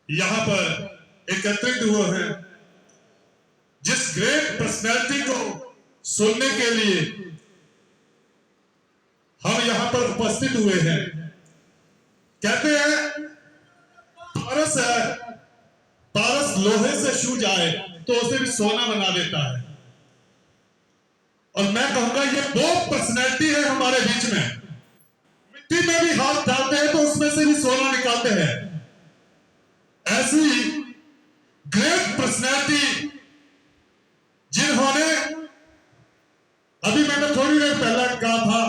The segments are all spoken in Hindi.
यहाँ पर एकत्रित हुए हैं, जिस ग्रेट पर्सनैलिटी को सुनने के लिए हम यहाँ पर उपस्थित हुए हैं। कहते हैं पारस है, पारस लोहे से छू जाए तो उसे भी सोना बना देता है। और मैं कहूंगा ये वो पर्सनैलिटी है हमारे बीच में। मिट्टी में भी हाथ डालते हैं तो उसमें से भी सोना निकालते हैं। ऐसी ग्रेट पर्सनैलिटी जिन्होंने, अभी मैंने थोड़ी देर पहले कहा था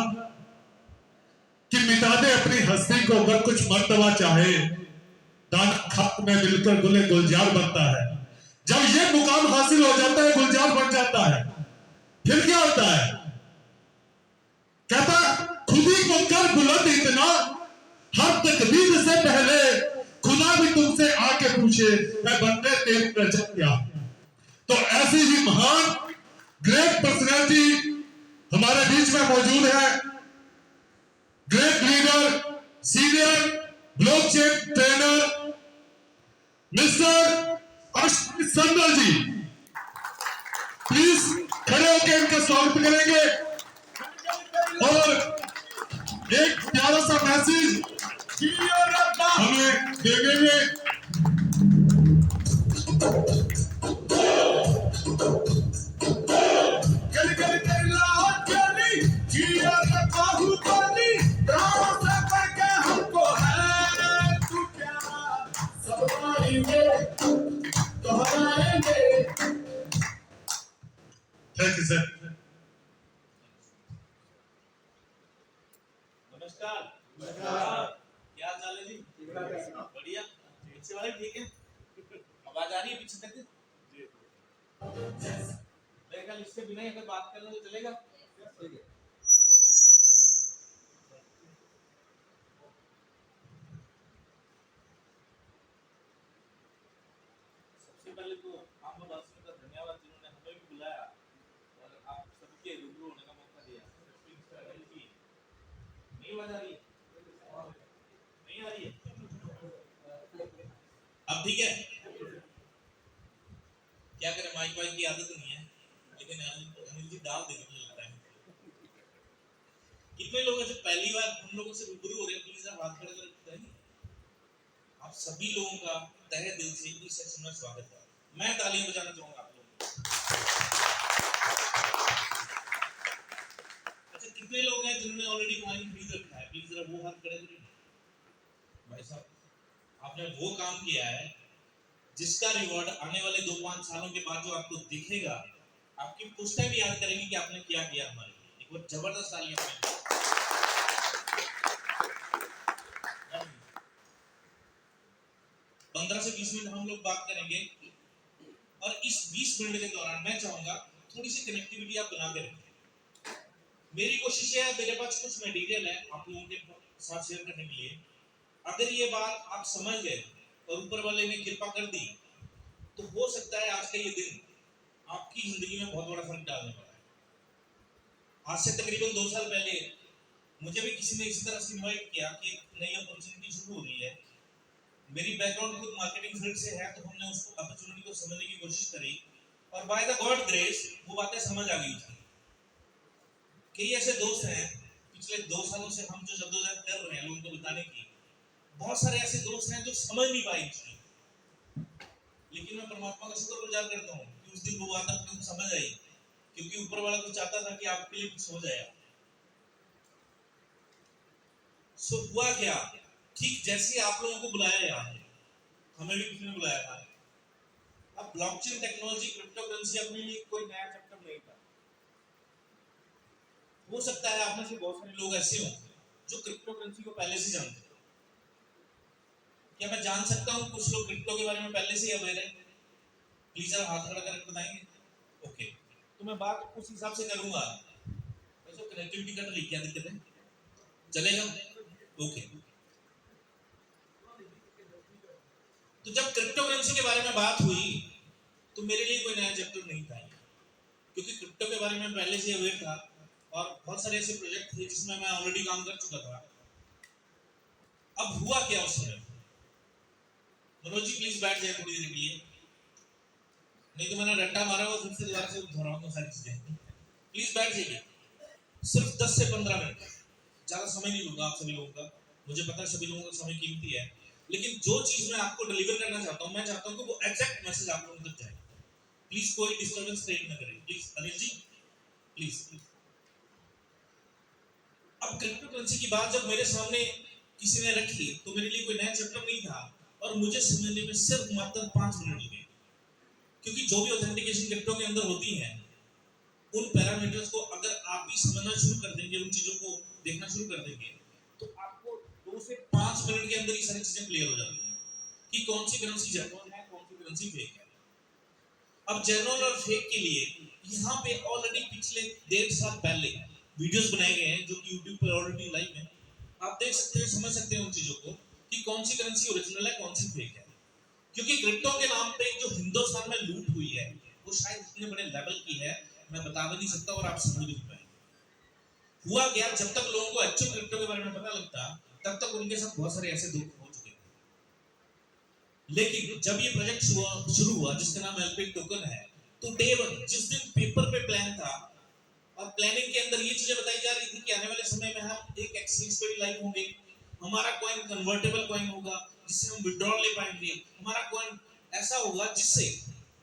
कि मिटा दे अपनी हस्ती को अगर कुछ मर्तबा चाहे, दाना खाक में मिलकर गुले गुलजार बनता है। जब ये मुकाम हासिल हो जाता है, गुलजार बन जाता है, फिर क्या होता है? कहता खुद ही को कर बुलंद इतना, हर तकदीर से पहले खुदा भी तुमसे आके पूछे मैं बंदे तेरी रजत क्या। तो ऐसी ही महान ग्रेट पर्सनैलिटी हमारे बीच में मौजूद है। Great leader, senior blockchain trainer mister Ashwin Sandal ji, please खड़े होकर इनका स्वागत करेंगे और एक प्यारा सा मैसेज हमें देंगे। Thank you sir. नमस्कार। क्या हाल चाल है जी? बढ़िया। पीछे वाले ठीक है? आवाज आ रही है पीछे तक? मेरे ख्याल इससे बिना ही अगर बात कर लो तो चलेगा? ठीक है। सबसे पहले तो आप वासियों का धन्यवाद जिन्होंने हमें भी बुलाया और आप सबके रूबरू होने का मौका दिया। नहीं आवाज आ रही है? नहीं आ रही है? अब ठीक है? क्या करें, माइक वाइक की आदत नहीं है, लेकिन अनिल जी डाल देंगे मुझे लगता है। कितने लोग ऐसे पहली बार हम लोगों से रूबरू हो रहे हैं? प्लीज आप हाथ खड़े कर बताइए। आप सभी लोगों का तहे दिल से इस सेशन में स्वागत है। मैं तालियां बजाना चाहूंगा आप लोगों को। अच्छा, कितने लोग हैं जिन्होंने ऑलरेडी कॉइन खरीद रखा है? प्लीज जरा वो हाथ खड़े करिए। भाई साहब, आपने वो काम किया है जिसका रिवॉर्ड आने वाले 2-5 सालों के बाद जो आपको दिखेगा, आपकी पुश्तें भी याद करेंगी कि आपने क्या किया हमारे लिए। एक बार जबरदस्त तालियां बजाइए। 15 से 20 मिनट हम लोग बात करेंगे और इस 20 मिनट के दौरान मैं चाहूंगा थोड़ी सी कनेक्टिविटी आप बना के रखें। मेरी कोशिश है, मेरे पास कुछ मटेरियल है आप लोगों के साथ शेयर करने के लिए। अगर ये बात आप समझ गए और ऊपर वाले ने कृपा कर दी तो हो सकता है आज का ये दिन आपकी जिंदगी में बहुत बड़ा फर्क डालने वाला है। आज से तकरीबन 2 साल पहले मुझे भी किसी ने इसी तरह से इन्वाइट किया कि नई अपॉर्चुनिटी शुरू हो रही है। मेरी बैकग्राउंड खुद मार्केटिंग फील्ड से है, तो हमने उसको अपॉर्चुनिटी को समझने की कोशिश करी और बाय द गॉड ग्रेस वो बातें समझ आ गई थी। कई ऐसे दोस्त हैं पिछले 2 सालों से हम जो जद्दोजहद कर रहे हैं लोगों को बताने की, बहुत सारे ऐसे दोस्त हैं जो समझ नहीं पाए चीजें। लेकिन मैं परमात्मा का शुक्रगुजार करता हूँ कि उस दिन वो बात आपको समझ आई, क्योंकि ऊपर वाला तो चाहता था कि आपके लिए कुछ हो जाए। सो हुआ क्या, ठीक जैसे आप लोगों को बुलाया यहाँ है, हमें भी किसी ने बुलाया था। अब ब्लॉकचेन टेक्नोलॉजी, क्रिप्टो करेंसी अपने लिए कोई नया चैप्टर नहीं था। हो सकता है आप में से बहुत सारे लोग ऐसे हों जो क्रिप्टो करेंसी को पहले से जानते हैं। क्या मैं जान सकता हूँ कुछ लोग क्रिप्टो के बारे में पहले से ही अवेयर है? प्लीज आप हाथ खड़ा करके बताएंगे। ओके, तो मैं बात उस हिसाब से करूंगा। वैसे कनेक्टिविटी कर रही, क्या दिक्कत है? चलेगा? ओके। तो जब क्रिप्टो करेंसी के बारे में बात हुई तो मेरे लिए कोई नया चैप्टर नहीं था, क्योंकि क्रिप्टो के बारे में पहले से अवेयर था और बहुत सारे ऐसे प्रोजेक्ट थे जिसमें मैं ऑलरेडी काम कर चुका था। अब हुआ क्या उस समय? मनोज जी प्लीज बैठ जाए थोड़ी देर के लिए, नहीं तो मैंने रट्टा मारा और फिर से दोबारा से दोहराऊंगा सारी चीजें। प्लीज बैठ जाइए, सिर्फ 10 से 15 मिनट, ज्यादा समय नहीं लूंगा आप सभी लोगों का, मुझे पता है सभी लोगों का समय कीमती है, लेकिन जो चीज मैं आपको डिलीवर करना चाहता हूं, मैं चाहता हूं कि वो एग्जैक्ट मैसेज आप लोगों तक जाए। प्लीज कोई डिस्टर्बेंस क्रिएट ना करें, प्लीज अनिल जी प्लीज। अब क्रिप्टो करेंसी की बात जब मेरे सामने किसी ने रखी तो मेरे लिए कोई नया चैप्टर नहीं था और मुझे समझने में सिर्फ मात्र 5 मिनट लगे, क्योंकि जो भी ऑथेंटिकेशन क्रिप्टो के अंदर होती है उन पैरामीटर्स को अगर आप भी समझना शुरू कर देंगे, उन चीजों को देखना शुरू कर देंगे, तो आपको 2 से 5 मिनट के अंदर ही सारी चीजें क्लियर हो जाती हैं कि कौन सी करेंसी जेन्युइन है, कौन सी करेंसी फेक है। अब जेन्युइन और फेक के लिए यहाँ पे ऑलरेडी पिछले 1.5 साल पहले वीडियोस बनाए गए हैं जो कि YouTube पर ऑलरेडी लाइव है, आप देख सकते हैं, समझ सकते हैं उन चीजों को कि कौन सी करेंसी ओरिजिनल है, कौन सी फेक है। क्योंकि क्रिप्टो के नाम पे जो हिंदुस्तान में लूट हुई है वो शायद इतने बड़े लेवल की है, मैं बता भी नहीं सकता और आप समझ भी नहीं पाएंगे। हुआ क्या, जब तक लोगों को एक्चुअल क्रिप्टो के बारे में पता लगता तब तक उनके साथ बहुत सारे ऐसे दुख हो चुके थे, लेकिन जब ये प्रोजेक्ट शुरू हुआ जिसका नाम एलपी टोकन है, तो डे वन जिस दिन पेपर पे प्लान था और प्लानिंग के अंदर ये चीजें बताई जा रही थी कि आने वाले समय में हम एक एक्सचेंज पे भी लाइव होंगे, हमारा कॉइन कन्वर्टेबल कॉइन होगा जिससे हम विड्रॉल ले पाएंगे, हमारा कॉइन ऐसा होगा जिससे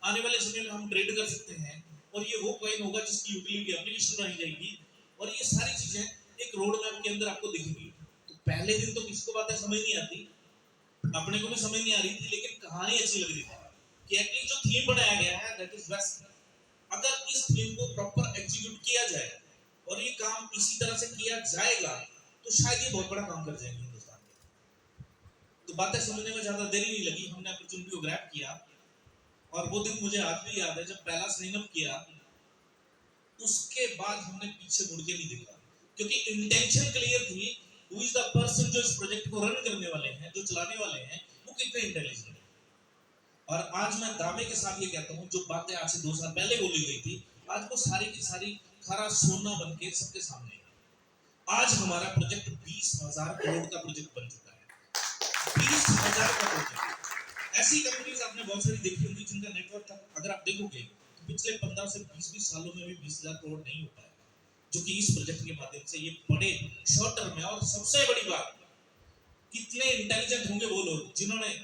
आने वाले समय में हम ट्रेड कर सकते हैं, और ये वो कॉइन होगा जिसकी यूटिलिटी एप्लीकेशन बनाई जाएगी, और ये सारी चीजें एक रोड मैप के अंदर आपको दिखेंगी। तो पहले दिन तो किसको बातें समझ नहीं आती, अपने को भी समझ नहीं आ रही थी, लेकिन कहानी अच्छी लग रही थी कि एटलीस्ट जो थीम बनाया गया है दैट इज बेस्ट। अगर इस थीम को प्रॉपर एग्जीक्यूट किया जाए और ये काम इसी तरह से किया जाएगा तो शायद ये बहुत बड़ा काम कर जाएंगे हिंदुस्तान में। तो बातें समझने में ज्यादा देरी नहीं लगी, हमने अपॉर्चुनिटी को ग्रैब किया, और वो दिन मुझे आज भी याद है जब पहला साइन अप किया, उसके बाद हमने पीछे मुड़ के नहीं देखा, क्योंकि इंटेंशन क्लियर थी, हु इज द पर्सन जो इस प्रोजेक्ट को रन करने वाले हैं, जो चलाने वाले हैं, वो कितने इंटेलिजेंट है। और आज मैं दावे के साथ ये कहता हूँ, जो बातें आज से 2 साल पहले बोली गई थी, आज वो सारी की सारी खरा सोना बन के सबके सामने है। आज हमारा प्रोजेक्ट 20,000 करोड़ का प्रोजेक्ट बन चुका है, 20,000 का प्रोजेक्ट। ऐसी कंपनीज आपने बहुत सारी देखी होंगी जिनका नेटवर्क अगर आप देखोगे तो पिछले 15 से 20 सालों में भी 20,000 करोड़ नहीं हो पाया, जो कि इस प्रोजेक्ट के माध्यम से ये बड़े शॉर्ट टर्म में। और सबसे बड़ी बात, कितने इंटेलिजेंट होंगे वो लोग जिन्होंने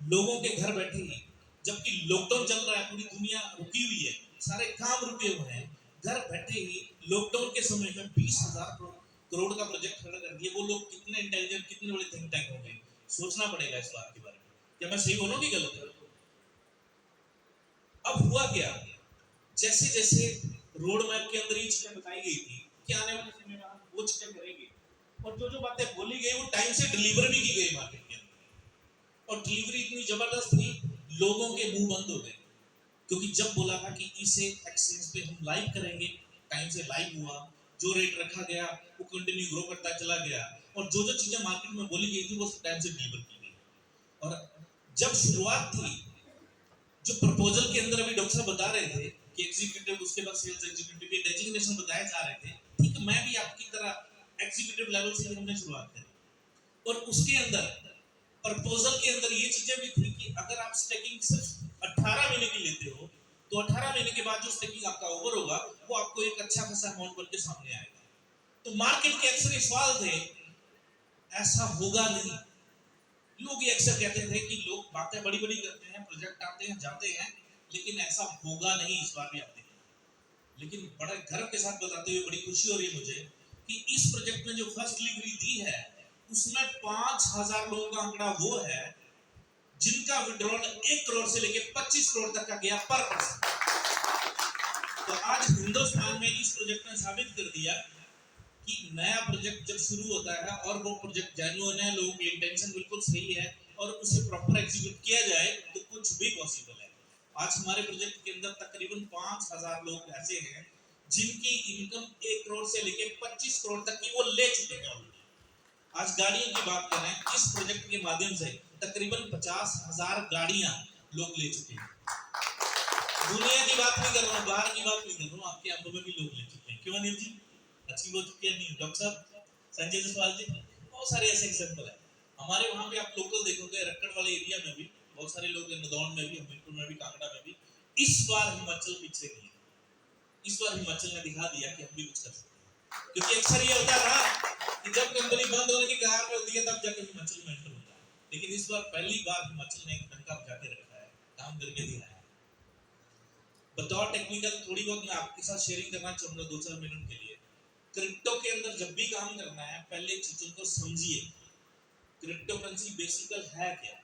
लोगों के घर बैठे ही, जबकि लॉकडाउन चल रहा है, पूरी दुनिया रुकी हुई है, सारे काम रुके हुए हैं, घर बैठे ही लॉकडाउन के समय में 20,000 करोड़ का प्रोजेक्ट खड़ा कर दिया। वो लोग कितने इंटेलिजेंट, कितने बड़े थिंक टैंक होंगे, सोचना पड़ेगा इस बात के बारे में। क्या मैं सही बोलूं कि गलत है? अब हुआ क्या, जैसे जैसे रोड मैप के अंदर ये चीजें बताई गई थी कि आने वाले समय में हम वो चीजें करेंगे, और जो जो बातें बोली गई वो टाइम से डिलीवर भी की गई मार्केट के अंदर, और डिलीवरी इतनी जबरदस्त थी, लोगों के मुंह बंद हो गए, क्योंकि जब बोला था कि इसे एक्सचेंज पे हम लाइव करेंगे, टाइम से लाइव हुआ, जो रेट रखा गया वो कंटिन्यू ग्रो करता चला गया, और जो जो चीजें मार्केट में बोली गई थी वो टाइम से डिलीवर की गई। और जब शुरुआत थी, जो प्रपोजल के अंदर अभी डॉक्टर साहब बता रहे थे कि एग्जीक्यूटिव, उसके बाद सेल्स एग्जीक्यूटिव के डेजिग्नेशन बताए जा रहे थे, ठीक मैं भी आपकी तरह एग्जीक्यूटिव लेवल से ही हमने शुरुआत करी, और उसके अंदर प्रपोजल के अंदर ये चीजें भी थी कि अगर आप स्टेकिंग सिर्फ 18 महीने की लेते हो तो 18 महीने के बाद जो स्टेकिंग आपका ओवर होगा वो आपको एक अच्छा खासा अमाउंट बन के सामने आएगा। तो मार्केट के अक्सर सवाल थे, ऐसा होगा नहीं। लोग ये अक्सर कहते थे कि लोग बातें बड़ी बड़ी करते हैं, प्रोजेक्ट आते हैं जाते हैं, लेकिन ऐसा होगा नहीं। इस बार भी आप देखें, लेकिन बड़े गर्व के साथ बताते हुए बड़ी खुशी हो रही है मुझे कि इस प्रोजेक्ट में जो फर्स्ट डिलीवरी दी है उसमें 5,000 लोगों का आंकड़ा वो है जिनका विड्रॉल 1 करोड़ से लेकर 25 करोड़ तक का गया पर पर्सन। तो आज हिंदुस्तान में इस प्रोजेक्ट ने साबित कर दिया कि नया प्रोजेक्ट जब शुरू होता है और वो प्रोजेक्ट जेन्युइन है, लोगों की इंटेंशन बिल्कुल सही है और उसे प्रॉपर एग्जीक्यूट किया जाए तो कुछ भी पॉसिबल है। आज हमारे प्रोजेक्ट के अंदर तकरीबन 5,000 लोग ऐसे हैं जिनकी इनकम 1 करोड़ से लेकर 25 करोड़ तक की वो ले चुके हैं। आज गाड़ियों की बात करें, इस प्रोजेक्ट के माध्यम से तकरीबन 50,000 गाड़ियां लोग ले चुके हैं। दुनिया की बात नहीं कर रहा हूँ, बाहर की बात नहीं कर रहा हूँ, आपके अंदर में भी लोग ले चुके हैं। क्यों अनिल जी, अच्छी बोल चुकी है नहीं? डॉक्टर साहब, संजय जसवाल जी, बहुत सारे ऐसे एग्जाम्पल है। हमारे वहां पे आप लोकल देखोगे, रक्कड़ वाले एरिया में भी बहुत सारे लोग नदौन में भी, हमीरपुर में भी, कांगड़ा में भी। इस बार हिमाचल पीछे नहीं है। इस बार हिमाचल ने दिखा दिया कि हम भी कुछ कर सकते हैं, क्योंकि अक्सर ये होता था कि जब कंपनी बंद होने की कगार पे होती है तब जाकर हिमाचल में एंटर होता है, लेकिन इस बार पहली बार हिमाचल ने एक डंका बजा के रखा है, काम करके दिखाया है। बतौर टेक्निकल थोड़ी बहुत मैं आपके साथ शेयरिंग करना चाहूंगा 2-4 मिनट के लिए। क्रिप्टो के अंदर जब भी काम करना है, पहले चीजों को समझिए। क्रिप्टो करेंसी बेसिकल है क्या?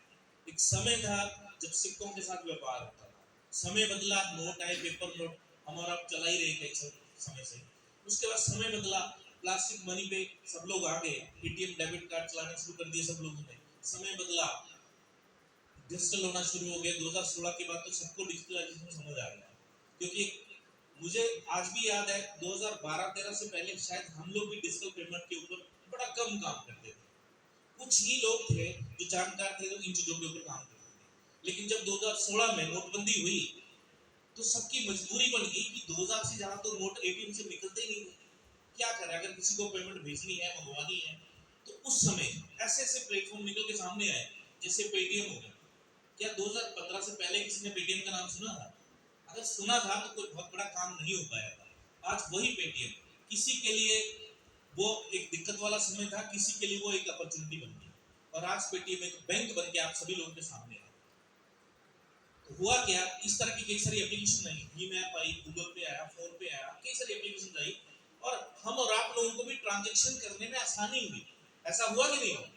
एक समय था जब सिक्कों के साथ व्यापार होता था, समय बदला, नोट आए, पेपर नोट हम और आप चला ही रहे कई समय से। उसके बाद समय बदला, प्लास्टिक मनी पे सब लोग आ गए, एटीएम डेबिट कार्ड चलाना शुरू कर दिए सब लोगों ने। समय बदला, डिजिटल होना शुरू हो गया। 2016 के बाद तो सबको डिजिटलाइजेशन समझ आ गया, क्योंकि मुझे आज भी याद है 2012-13 से पहले शायद हम लोग भी डिजिटल पेमेंट के ऊपर बड़ा कम काम करते थे। कुछ ही लोग थे जो जानकार थे जो इन चीजों के ऊपर काम करते थे। लेकिन जब 2016 में नोटबंदी हुई तो सबकी मजबूरी बन गई कि 2000 से ज्यादा तो नोट एटीएम से निकलते ही नहीं थे। क्या करें, अगर किसी को पेमेंट भेजनी है, मंगवानी है, तो उस समय ऐसे ऐसे प्लेटफॉर्म निकल के सामने आए, जैसे पेटीएम हो गया। क्या 2015 से पहले किसी ने पेटीएम का नाम सुना था? अगर सुना था तो कोई बहुत बड़ा काम नहीं हो पाया था। आज वही पेटीएम किसी के लिए वो एक दिक्कत वाला समय था, किसी के लिए वो एक अपॉर्चुनिटी बन गई, और आज पेटीएम एक बैंक बन के आप सभी लोगों के सामने है। तो हुआ क्या, इस तरह की कई सारी एप्लीकेशन आई, भीम ऐप आई, गूगल पे आया, फोन पे आया, कई सारी एप्लीकेशन आई, और हम और आप लोगों को भी ट्रांजैक्शन करने में आसानी हुई। ऐसा हुआ कि नहीं हुआ?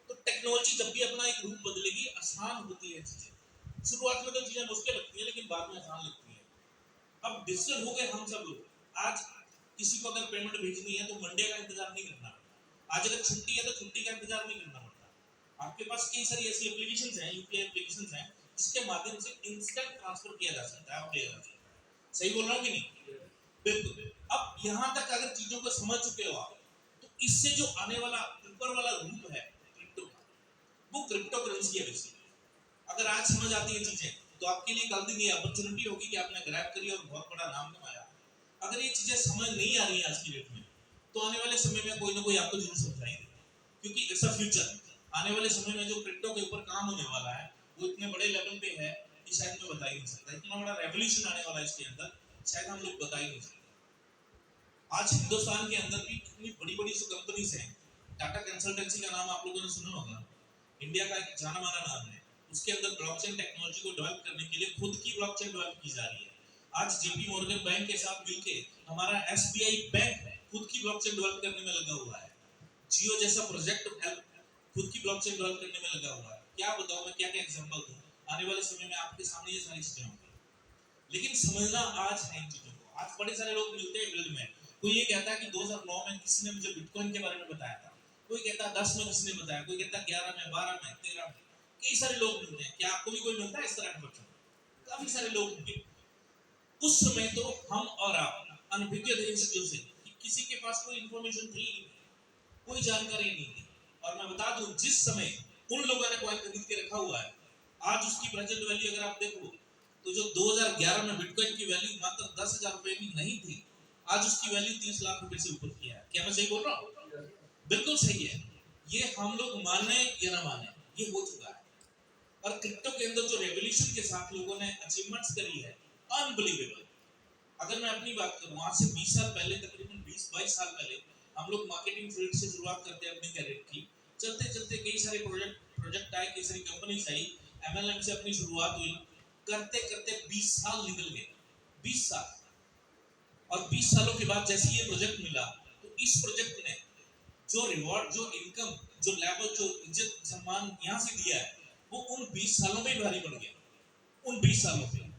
तो टेक्नोलॉजी जब भी अपना एक रूप बदलेगी, आसान होती है चीजें। शुरुआत में तो चीजें मुश्किल लगती है, लेकिन बाद में आसान लगती है। अब डिजिटल हो गए हम सब लोग। आज किसी को अगर पेमेंट भेजनी है तो मंडे का इंतजार नहीं करना पड़ता। आज अगर छुट्टी है तो छुट्टी का इंतजार नहीं करना पड़ता। आपके पास कई सारी ऐसी एप्लीकेशंस हैं, यूपीआई एप्लीकेशंस हैं, जिसके माध्यम से इंस्टेंट ट्रांसफर किया जा सकता है और लिया जा सकता है। सही बोल रहा हूँ कि नहीं? बिल्कुल। अब यहाँ तक अगर चीजों को समझ चुके हो आप, तो इससे जो आने वाला ऊपर वाला रूप है क्रिप्टो का, वो क्रिप्टो करेंसी है बेसिकली। अगर आज समझ आती है चीजें तो आपके लिए कल दिन ये अपॉर्चुनिटी होगी कि आपने ग्रैब करी और बहुत बड़ा नाम कमाया। अगर ये चीजें समझ नहीं आ रही है आज की डेट में, तो आने वाले समय में कोई ना कोई आपको जरूर समझाएगा, क्योंकि इट्स अ फ्यूचर। आने वाले समय में जो क्रिप्टो के ऊपर काम होने वाला है वो इतने बड़े लेवल पे है कि शायद मैं बता ही नहीं सकता। इतना बड़ा रेवोल्यूशन आने वाला है इसके अंदर, शायद हम लोग बता ही नहीं सकते। आज हिंदुस्तान के अंदर भी कितनी बड़ी बड़ी जो कंपनीज हैं, टाटा कंसल्टेंसी का नाम आप लोगों ने सुना होगा, इंडिया का एक जाना माना नाम है। उसके अंदर ब्लॉकचेन टेक्नोलॉजी को डेवलप करने के लिए खुद की ब्लॉकचेन डेवलप की जा रही है। आज जेपी मॉर्गन बैंक के साथ मिलके हमारा एसबीआई बैंक खुद की ब्लॉकचेन डेवलप करने में लगा हुआ है। जियो जैसा प्रोजेक्ट खुद की ब्लॉकचेन डेवलप करने में लगा हुआ है। क्या बताऊं मैं, क्या क्या एग्जांपल दूं? आने वाले समय में आपके सामने ये सारी चीजें होंगी, लेकिन समझना आज है इन चीजों को। आज बड़े सारे लोग मिलते हैं फील्ड में, कोई ये कहता है कि 2009 में किसी ने मुझे बिटकॉइन के बारे में बताया था, कोई कहता है 10 में किसी ने बताया, कोई कहता है 11 में, 12 में, 13 में। कई सारे लोग मिलते हैं। क्या आपको भी कोई मिलता है इस तरह का बच्चा? काफी सारे लोग होंगे। उस समय तो हम और आप अनभिज्ञ थे इन चीजों से, कि किसी के पास कोई इंफॉर्मेशन थी नहीं, कोई जानकारी नहीं थी। और मैं बता दूं, जिस समय उन लोगों ने कॉइन खरीद के रखा हुआ है, आज उसकी प्रेजेंट वैल्यू अगर आप देखो तो जो 2011 में बिटकॉइन की वैल्यू मात्र 10,000 रुपए भी नहीं थी, आज उसकी वैल्यू 30 लाख रुपए से ऊपर की है। क्या मैं सही बोल रहा हूँ? बिल्कुल सही है। ये हम लोग माने या ना माने, ये हो चुका है। और क्रिप्टो के अंदर जो रेवोल्यूशन के साथ लोगों ने अचीवमेंट्स करी है, अनबिलीवेबल। अगर मैं अपनी बात करूं, आज से 20 साल पहले, तकरीबन 20-22 साल पहले हम लोग मार्केटिंग फील्ड से शुरुआत करते हैं अपने कैरियर की। चलते चलते कई सारे प्रोजेक्ट आए, कई सारी कंपनीज आई, एमएलएम से अपनी शुरुआत हुई। करते करते 20 साल निकल गए, 20 साल। और 20 सालों के बाद जैसे ये प्रोजेक्ट मिला, तो इस प्रोजेक्ट ने जो रिवॉर्ड, जो इनकम, जो लेवल, जो इज्जत सम्मान यहाँ से दिया है, वो उन 20 सालों में भारी पड़ गया। उन 20 सालों में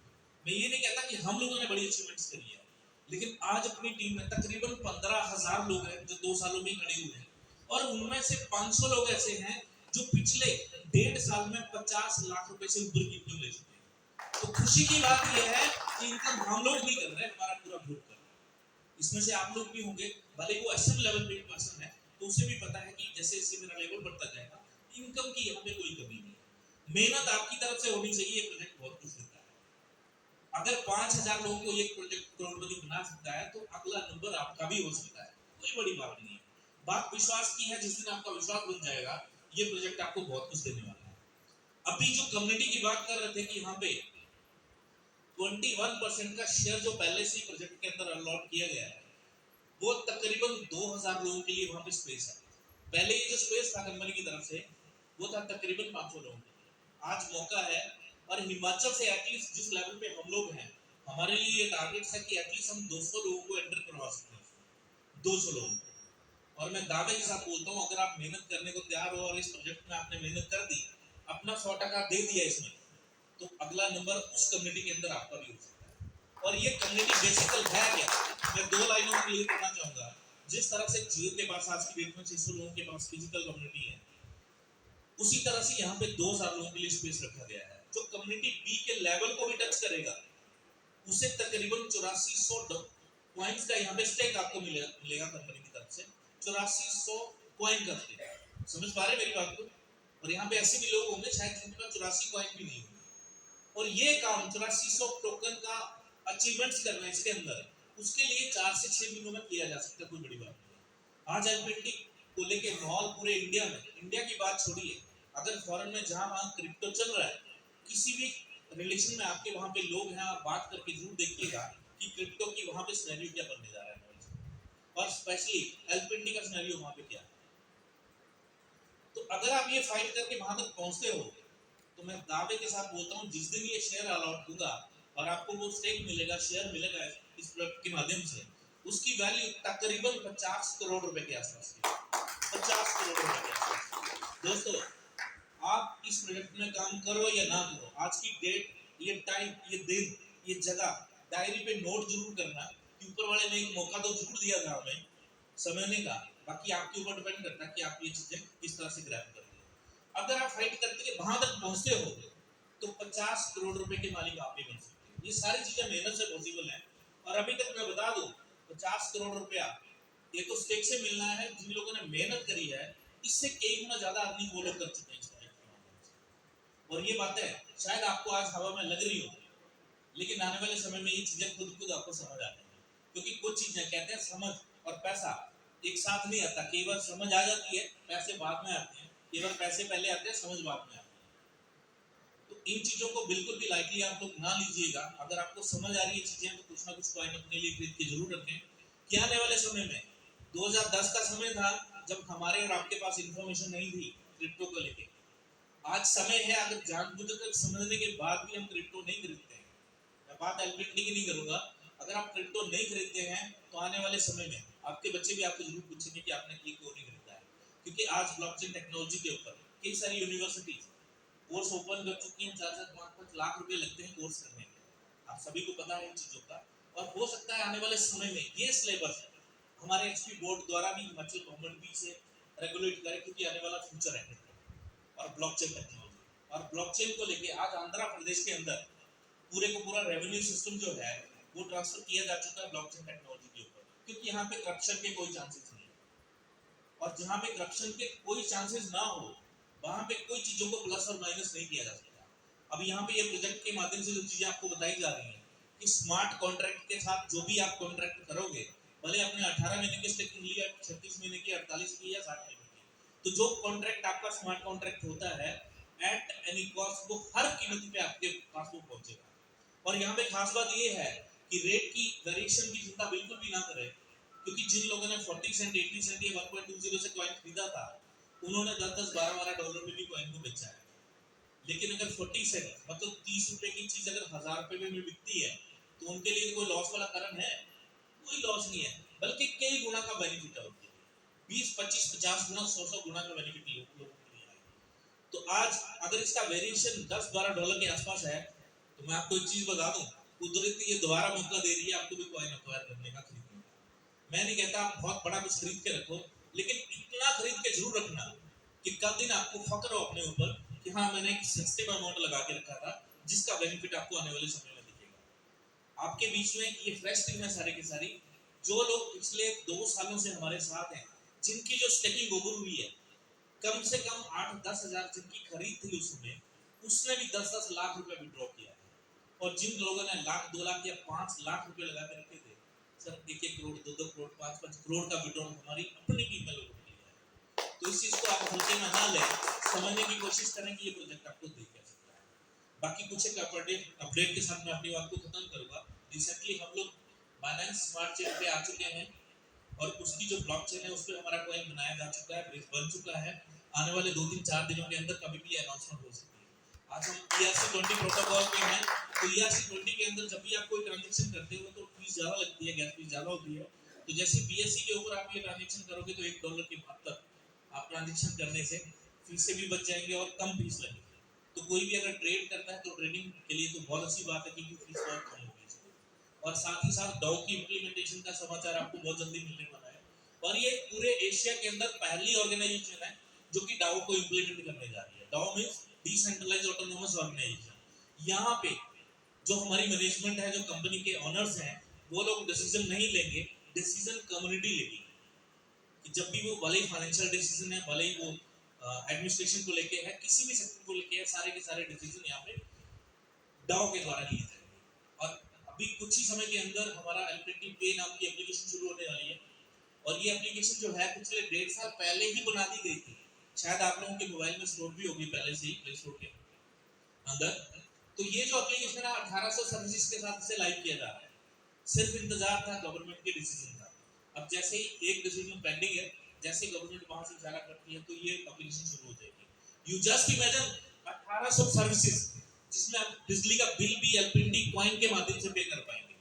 मैं ये नहीं कहता कि हम लोगों ने बड़ी अचीवमेंट्स करी है, लेकिन आज अपनी टीम में तकरीबन 15,000 लोग हैं जो 2 सालों में खड़े हुए हैं, और उनमें से 500 लोग ऐसे हैं जो पिछले 1.5 साल में 50 लाख रुपए से ऊपर की इनकम ले चुके हैं। तो खुशी की बात यह है कि इनकम हम लोग नहीं कर रहे, हमारा पूरा ग्रुप कर रहा है। इसमें से आप लोग भी होंगे, भले वो एसएम लेवल पे पर्सन है, तो उसे भी पता है कि जैसे जैसे मेरा लेवल बढ़ता जाएगा, इनकम की यहाँ पे कोई कमी नहीं है। मेहनत आपकी तरफ से होनी चाहिए। ये प्रोजेक्ट बहुत कुछ देता है। अगर 5,000 लोगों को एक प्रोजेक्ट करोड़पति बना सकता है, तो अगला नंबर आपका भी हो सकता है। कोई बड़ी बात नहीं है। बात विश्वास की है। जिस दिन आपका विश्वास बन जाएगा, ये प्रोजेक्ट आपको बहुत कुछ देने वाला है। अभी जो कम्युनिटी की बात कर रहे थे कि यहाँ पे 21% का शेयर जो पहले से ही प्रोजेक्ट के अंदर अलॉट किया गया है, वो तकरीबन 2000 लोगों के लिए वहां पे स्पेस है। पहले ये जो स्पेस था कंपनी की तरफ से वो था तकरीबन 500 लोगों के लिए। आज मौका है, और हिमाचल से एटलीस्ट जिस लेवल पे हम लोग हैं, हमारे लिए ये टारगेट है कि एटलीस्ट हम 200 लोगों को एंटर करवा सकते हैं, 200 लोगों को। और मैं दावे के साथ बोलता हूँ, अगर आप मेहनत करने को तैयार हो और इस प्रोजेक्ट में आपने मेहनत कर दी, अपना 100% दे दिया इसमें, तो अगला नंबर उस कम्युनिटी के अंदर आपका भी हो सकता है। और ये कम्युनिटी बेसिकल है क्या, मैं 2 लाइनों में क्लियर करना चाहूंगा। जिस तरह से जियो के पास आज की डेट में 600 लोगों के पास फिजिकल कम्युनिटी है, उसी तरह से यहाँ पे 2000 लोगों के लिए स्पेस रखा गया है। जो कम्युनिटी बी के लेवल को भी टच करेगा, उसे तकरीबन 8400 पॉइंट्स का यहाँ पे स्टेक आपको मिलेगा कंपनी की तरफ से। 8400 कॉइन का स्टेक, समझ पा रहे मेरी बात को? और यहाँ पे ऐसे भी लोग होंगे शायद जिनके पास 84 कॉइन भी नहीं होंगे, और ये काम 8400 टोकन का अचीवमेंट्स करना है इसके अंदर, उसके लिए 4 से 6 महीनों में किया जा सकता है, कोई बड़ी बात नहीं। आज एलपीटी को लेके माहौल पूरे इंडिया में, इंडिया की बात छोड़िए, अगर फॉरेन में जहां वहां क्रिप्टो चल रहा है, किसी भी रिलेशन में आपके वहां पे लोग हैं, आप बात करके जरूर देखिएगा कि क्रिप्टो की वहां पे सिनेरियो क्या बनने जा रहा है, और स्पेशली एलपीटी का सिनेरियो वहां पे क्या है। तो अगर आप ये फाइट करके वहां तक पहुंचते हो, तो मैं दावे के साथ बोलता हूँ, जिस दिन ये शेयर अलॉट होगा और आपको वो स्टेक मिलेगा, शेयर मिलेगा इस प्रोडक्ट के माध्यम से, उसकी वैल्यू तकरीबन 50 करोड़ रुपए के आसपास की, 50 करोड़ रुपए के आसपास। दोस्तों, आप इस प्रोजेक्ट में काम करो या ना करो, आज की डेट, ये टाइम, ये दिन, ये जगह डायरी पे नोट जरूर करना कि ऊपर वाले ने एक मौका तो जरूर दिया था हमें समझने का। बाकी आपके ऊपर डिपेंड करता है कि आप ये चीजें किस तरह से ग्रैब करते हैं। अगर आप फाइट करके वहां तक पहुंचते हो, तो 50 करोड़ रुपए के मालिक आप भी बन सकते हो। ये सारी चीजें मेहनत से पॉसिबल है। और अभी तक मैं बता दूं, 50 करोड़ रुपया ये तो स्टेक से मिलना है, जिन लोगों ने मेहनत करी है, इससे कई गुना ज्यादा अर्निंग वो लोग कर चुके हैं इस प्रोजेक्ट के माध्यम से। और ये बातें शायद आपको आज हवा में लग रही हो, लेकिन आने वाले समय में ये चीजें खुद आपको समझ आ जाएंगी। क्योंकि कुछ चीजें कहते हैं समझ और पैसा एक साथ नहीं आता, कई बार समझ आ जाती है, पैसे बाद में आते हैं, कई बार पैसे पहले आते हैं, समझ बाद में आते हैं। तो इन चीजों को बिल्कुल भी लाइटली आप लोग ना लीजिएगा। अगर आपको समझ आ रही है चीजें, तो कुछ ना कुछ कॉइन अपने लिए खरीद के जरूर रखें, कि आने वाले समय में 2010 का समय था जब हमारे और आपके पास इंफॉर्मेशन नहीं थी क्रिप्टो को लेके। आज समय है, अगर जानबूझकर समझने के बाद भी हम क्रिप्टो नहीं खरीदते हैं, मैं बात एलपीटी की नहीं करूंगा, अगर आप क्रिप्टो नहीं खरीदते हैं, तो आने वाले समय में आपके बच्चे भी आपको जरूर पूछेंगे कि आपने क्यों नहीं खरीदा है। क्योंकि आज ब्लॉकचेन टेक्नोलॉजी के ऊपर कई सारी यूनिवर्सिटीज कोर्स ओपन कर चुकी हैं, 4-5 लाख रुपए लगते हैं कोर्स करने में, आप सभी को पता है इन चीजों का। और हो सकता है आने वाले समय में ये सिलेबस हमारे एचपी बोर्ड द्वारा भी हिमाचल गवर्नमेंट भी इसे रेगुलेट करे, क्योंकि आने वाला फ्यूचर है और ब्लॉकचेन टेक्नोलॉजी। और ब्लॉकचेन को लेके आज आंध्र प्रदेश के अंदर पूरे को पूरा रेवेन्यू सिस्टम जो है वो ट्रांसफर किया जा चुका है ब्लॉकचेन टेक्नोलॉजी के ऊपर, क्योंकि यहाँ पे करप्शन के कोई चांसेस नहीं है। और जहाँ पे करप्शन के कोई चांसेस ना हो, वहाँ पे कोई चीजों को प्लस और माइनस नहीं किया जा सकता। अब यहाँ पे ये प्रोजेक्ट के माध्यम से जो चीजें आपको बताई जा रही हैं कि स्मार्ट कॉन्ट्रैक्ट के साथ जो भी आप कॉन्ट्रैक्ट करोगे, भले अपने 18 महीने की स्टेकिंग लिया, 36 महीने की, 48 की या 60 महीने की, तो जो कॉन्ट्रैक्ट आपका स्मार्ट कॉन्ट्रैक्ट होता है, एट एनी कॉस्ट वो हर कीमत पे आपके पास वो पहुंचेगा। और यहाँ पे खास बात ये है कि रेट की वेरिएशन की चिंता बिल्कुल भी ना करें, क्योंकि जिन लोगों ने 40 सेंट, 80 सेंट या 1.20 से कॉइन खरीदा था, उन्होंने 10-10, 12-12 डॉलर में भी कॉइन को बेचा है। लेकिन अगर 40 सेंट मतलब 30 रुपए की चीज अगर 1000 रुपए में बिकती है, तो उनके लिए कोई लॉस वाला कारण है? कोई लॉस नहीं है, बल्कि कई गुना का बेनिफिट है उनके लिए, 20, 25, 50 गुना, 100 गुना का बेनिफिट लोगों के लिए है। तो आज अगर इसका वेरिएशन 10-12 डॉलर के आसपास है, तो मैं आपको एक चीज बता दूं, कुदरत ये दोबारा मौका दे रही है आपको भी कॉइन एक्वायर करने का, खरीदने का। मैं नहीं कहता आप बहुत बड़ा कुछ खरीद के रखो, लेकिन इतना खरीद के जरूर रखना कि कल दिन आपको फक्र हो अपने ऊपर कि हाँ मैंने एक सेंसिटिव अमाउंट लगा के रखा था, जिसका बेनिफिट आपको आने वाले समय में दिखेगा। आपके बीच में ये फ्रेश टीम है सारी की सारी, जो लोग पिछले 2 सालों से हमारे साथ हैं, जिनकी जो स्टेकिंग ओवर हुई है, कम से कम 8-10 हजार जिनकी खरीद थी उस समय, उसने भी 10-10 लाख रुपए विड्रॉ किया है। और जिन लोगों ने लाख, 2 लाख या 5 लाख रुपए लगा के रखे थे, सर 1-1 करोड़, 2-2 करोड़, 5-5 करोड़ का विड्रॉ हमारी अपनी टीम में लोगों ने किया है। तो इस चीज को आप हल्के में ना लें, समझने की कोशिश करें कि ये प्रोजेक्ट आपको देखेगा। बाकी कुछ एक अपडेट के साथ मैं अपनी बात को खत्म करूंगा। रिसेंटली हम लोग बाइनेंस स्मार्ट चेन पे आ चुके हैं और उसकी जो ब्लॉकचेन है उस पर हमारा कॉइन बनाया जा चुका है, बन चुका है। आने वाले 2-3-4 दिनों के अंदर कभी भी अनाउंसमेंट हो सकती है। आज हम ERC-20 प्रोटोकॉल पे हैं, तो ERC-20 के अंदर जब भी आप कोई ट्रांजेक्शन करते हो तो फीस ज़्यादा लगती है, गैस फीस ज़्यादा होती है। तो जैसे BSC के ऊपर आप ये ट्रांजेक्शन करोगे तो $1 के बाद तक आप ट्रांजेक्शन करने से फीस से भी बच जाएंगे और कम फीस लगेगी। तो कोई भी अगर ट्रेड करता है तो ट्रेडिंग के लिए तो बहुत अच्छी बात है क्योंकि फीस बहुत कम होगी। और साथ ही साथ डाउ की इम्प्लीमेंटेशन का समाचार आपको बहुत जल्दी मिलने वाला है और ये पूरे एशिया के अंदर पहली ऑर्गेनाइजेशन है जो कि डाउ को इम्प्लीमेंट करने जा रही है। डाउ मींस डिसेंट्रलाइज्ड ऑटोनोमस ऑर्गेनाइजेशन। यहाँ पे जो हमारी मैनेजमेंट है, जो कंपनी के ओनर्स हैं, वो लोग डिसीजन नहीं लेंगे, डिसीजन कम्युनिटी लेगी। कि जब भी वो भले ही फाइनेंशियल डिसीजन है, भले ही वो एडमिनिस्ट्रेशन को लेके है, किसी भी सेक्टर को लेके है, सारे के सारे डिसीजन यहाँ पे डाउ के द्वारा लिए जाएंगे। और अभी कुछ ही समय के अंदर हमारा एलपीटी पे नाम की एप्लीकेशन शुरू होने वाली है और ये एप्लीकेशन जो है पिछले 1.5 साल पहले ही बना दी गई थी। शायद आप लोगों के मोबाइल में स्टोर भी होगी पहले से ही प्ले स्टोर के अंदर। तो ये जो एप्लीकेशन है 1800 सर्विसेज के साथ इसे लाइव किया जा रहा है। सिर्फ इंतजार था गवर्नमेंट के डिसीजन का। अब जैसे ही एक डिसीजन पेंडिंग है, जैसे गवर्नमेंट वहां से इशारा करती है तो ये एप्लीकेशन शुरू हो जाएगी। यू जस्ट इमेजिन 1800 सर्विसेज जिसमें आप बिजली का बिल भी एलपीटी कॉइन के माध्यम से पे कर पाएंगे।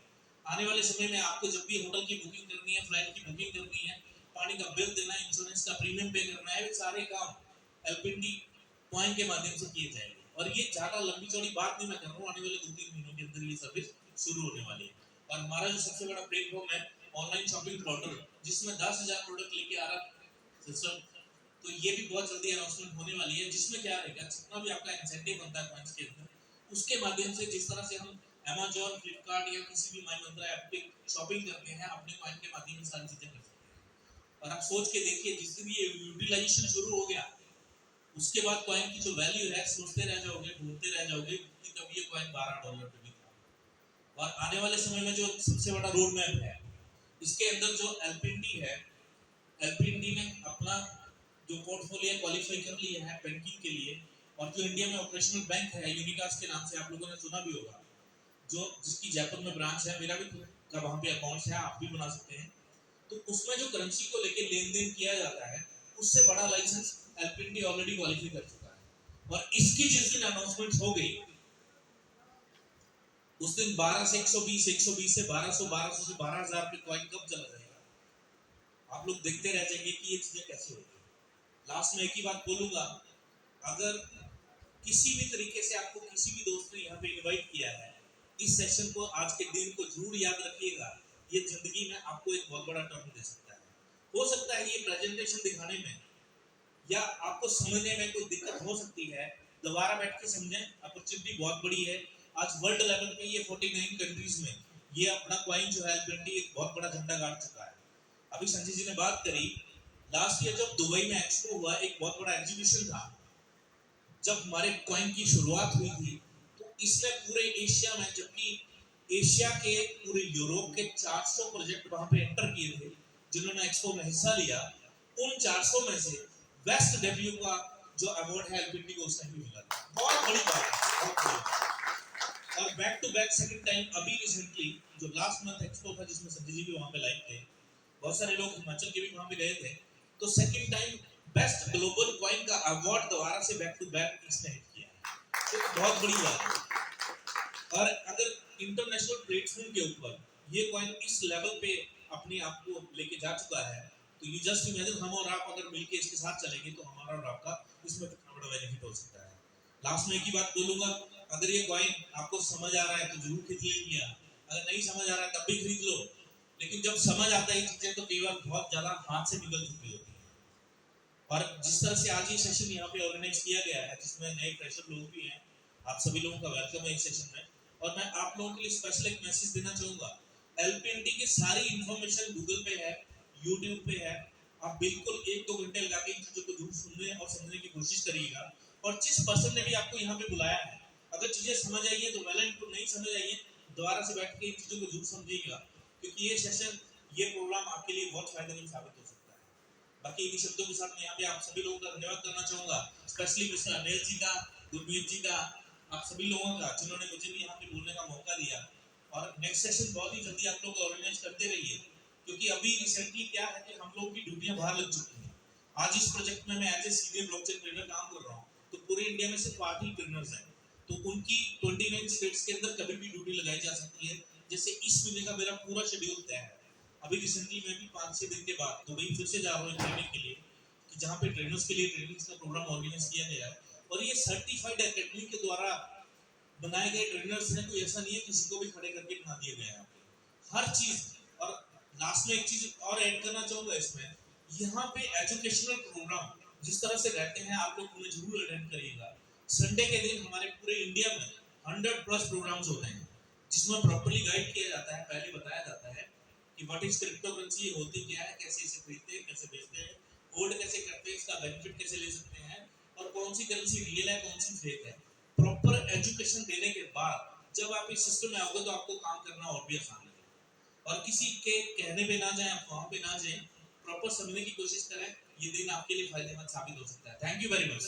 आने वाले समय में आपको जब भी होटल की बुकिंग करनी है, फ्लाइट की बुकिंग करनी है, पानी का बिल देना है, इंश्योरेंस का प्रीमियम पे करना है, सारे काम एलपीटी कॉइन के माध्यम से किए जाएंगे। और ये ज्यादा लंबी चौड़ी बात नहीं मैं कर रहा हूँ, आने वाले 2-3 महीनों के अंदर ये सर्विस शुरू होने वाली है। और हमारा जो सबसे बड़ा प्लेटफॉर्म है ऑनलाइन शॉपिंग पोर्टल, जिसमें 10,000 प्रोडक्ट लेके आ रहा सिस्टम, तो ये भी बहुत जल्दी अनाउंसमेंट होने वाली है। जिसमें क्या रहेगा, जितना भी आपका इंसेंटिव बनता है कॉइन्स के अंदर, उसके माध्यम से जिस तरह से हम Amazon, फ्लिपकार्ट या किसी भी माई मंत्रा ऐप पे शॉपिंग करते हैं, अपने कॉइन के माध्यम से सारी चीजें कर सकते हैं। और आप सोच के देखिए, जिस दिन ये यूटिलाइजेशन शुरू हो गया उसके बाद कॉइन की जो वैल्यू है, सोचते रह जाओगे, ढूंढते रह जाओगे कि कब ये कॉइन $12 पे बिका। और आने वाले समय में जो सबसे बड़ा रोड मैप है, इसके अंदर जो एलपीटी है, एलपीटी ने अपना जो पोर्टफोलियो क्वालिफाई कर लिया है बैंकिंग के लिए। और जो इंडिया में ऑपरेशनल बैंक है यूनिकास के नाम से, आप लोगों ने सुना भी होगा, जो जिसकी जयपुर में ब्रांच है, मेरा भी का वहाँ पे अकाउंट है, आप भी बना सकते हैं। तो उसमें जो करेंसी को लेके लेन देन किया जाता है, उससे बड़ा लाइसेंस एलपीटी ऑलरेडी क्वालिफाई कर चुका है। और इसकी जिस दिन अनाउंसमेंट हो गई उस दिन 12 से 120, 120 से 1200, 1200 से 12,000 पे कॉइन कब चला जाएगा, आप लोग देखते रह जाएंगे कि ये चीजें कैसे होती है। लास्ट में एक ही बात बोलूंगा, अगर किसी भी तरीके से आपको किसी भी दोस्त ने यहाँ पे इनवाइट किया है, इस सेशन को, आज के दिन को जरूर याद रखिएगा। ये जिंदगी में आपको एक बहुत बड़ा टर्न दे सकता है। हो सकता है ये प्रेजेंटेशन दिखाने में या आपको समझने में कोई दिक्कत हो सकती है, दोबारा बैठ के समझें, अपॉर्चुनिटी बहुत बड़ी है। आज वर्ल्ड लेवल पे ये 49 कंट्रीज में ये अपना कॉइन जो है एलपीटी एक बहुत बड़ा झंडा गाड़ चुका है। अभी संजय जी ने बात करी, लास्ट ईयर जब दुबई में एक्सपो हुआ, एक बहुत बड़ा एग्जीबिशन था, जब हमारे कॉइन की शुरुआत हुई थी, तो इसने पूरे एशिया में, जबकि एशिया के पूरे यूरोप के 400 प्रोजेक्ट वहां पे एंटर किए थे जिन्होंने एक्सपो में हिस्सा लिया, उन 400 में से बेस्ट डेब्यू का जो अवार्ड है एलपीटी को उस टाइम भी मिला। बहुत बड़ी बात है, बहुत बड़ी बात। और back to back second time अभी रिसेंटली जो लास्ट मंथ एक्सपो था, जिसमें संजय जी भी वहां पे लाइव थे, बहुत सारे लोग हिमाचल के भी वहां पे गए थे, तो second time best global coin का अवार्ड दोबारा से बैक टू बैक इसने हिट किया है। तो बहुत बड़ी बात है। और अगर इंटरनेशनल प्लेटफॉर्म के ऊपर ये कॉइन इस लेवल पे अपने आप को लेके जा चुका है, तो यू जस्ट इमेजिन हम और आप अगर मिलके इसके साथ चलेंगे तो हमारा और आपका इसमें कितना बड़ा बेनिफिट हो सकता है। लास्ट में एक ही बात बोलूंगा, अगर ये कॉइन आपको समझ आ रहा है तो जरूर खरीद लीजिए, अगर नहीं समझ आ रहा है तब भी खरीद लो। लेकिन जब समझ आता है ये चीजें, तो कई बार बहुत ज्यादा हाथ से निकल चुकी होती है। और जिस तरह से आज ये सेशन यहाँ पे ऑर्गेनाइज किया गया है, जिसमें नए फ्रेशर लोग भी हैं, आप सभी लोगों का वेलकम है इस सेशन में। और मैं आप लोगों के लिए स्पेशल एक मैसेज देना चाहूंगा, एलपीटी की सारी इंफॉर्मेशन गूगल पे है, यूट्यूब पे है, आप बिल्कुल 1-2 घंटे लगा के इन चीजों को जरूर सुनने और समझने की कोशिश करिएगा। और जिस पर्सन ने भी आपको यहाँ पे बुलाया है, अगर चीजें समझ आई है तो वेल एंड गुड, नहीं समझ आई है दोबारा से बैठ के इन चीजों को जरूर समझिएगा, क्योंकि ये सेशन, ये प्रोग्राम आपके लिए बहुत फायदेमंद साबित हो सकता है। बाकी इन्हीं शब्दों के साथ मैं यहाँ पे आप सभी लोगों का धन्यवाद करना चाहूंगा, स्पेशली मिस्टर अनिल जी का, गुरमीत जी का, आप सभी लोगों का जिन्होंने मुझे भी यहाँ पे बोलने का मौका दिया, और नेक्स्ट सेशन बहुत ही जल्दी आप लोग ऑर्गेनाइज करते रहिए, क्योंकि अभी रिसेंटली क्या है कि हम लोग की ड्यूटियां बाहर लग चुकी हैं। आज इस प्रोजेक्ट में मैं as a senior blockchain trainer काम कर रहा हूँ, तो पूरे इंडिया में सिर्फ 8 ही ट्रेनर्स हैं, तो उनकी 29 स्टेट्स के अंदर कभी भी ड्यूटी लगाई जा सकती है। जैसे इस महीने का मेरा पूरा शेड्यूल तय है। अभी रिसेंटली मैं भी 5-6 दिन के बाद दुबई फिर से जा रहा हूँ ट्रेनिंग के लिए, कि जहाँ पे ट्रेनर्स के लिए ट्रेनिंग का प्रोग्राम ऑर्गेनाइज किया गया है, और ये सर्टिफाइड एकेडमी के द्वारा बनाए गए ट्रेनर्स हैं, कोई ऐसा नहीं है किसी को भी खड़े करके बना दिया गया है हर चीज। और लास्ट में एक चीज और ऐड करना चाहूंगा इसमें, यहाँ पे एजुकेशनल प्रोग्राम जिस तरह से रहते हैं आप लोग उन्हें जरूर अटेंड करिएगा। संडे के दिन हमारे पूरे इंडिया में 100+ प्रोग्राम्स होते हैं, जिसमें प्रॉपर्ली गाइड किया जाता है, पहले बताया जाता है कि व्हाट इज क्रिप्टो करेंसी, होती क्या है, कैसे इसे खरीदते हैं, कैसे बेचते हैं, होल्ड कैसे करते हैं, इसका बेनिफिट कैसे ले सकते हैं, और कौन सी करेंसी रियल है कौन सी फेक है। प्रॉपर एजुकेशन देने के बाद जब आप इस सिस्टम में आओगे तो आपको काम करना और भी आसान लगेगा, और किसी के कहने पे ना जाए, अफवाह पे ना जाए, प्रॉपर समझने की कोशिश करें। ये दिन आपके लिए फायदेमंद साबित हो सकता है। Thank you very much.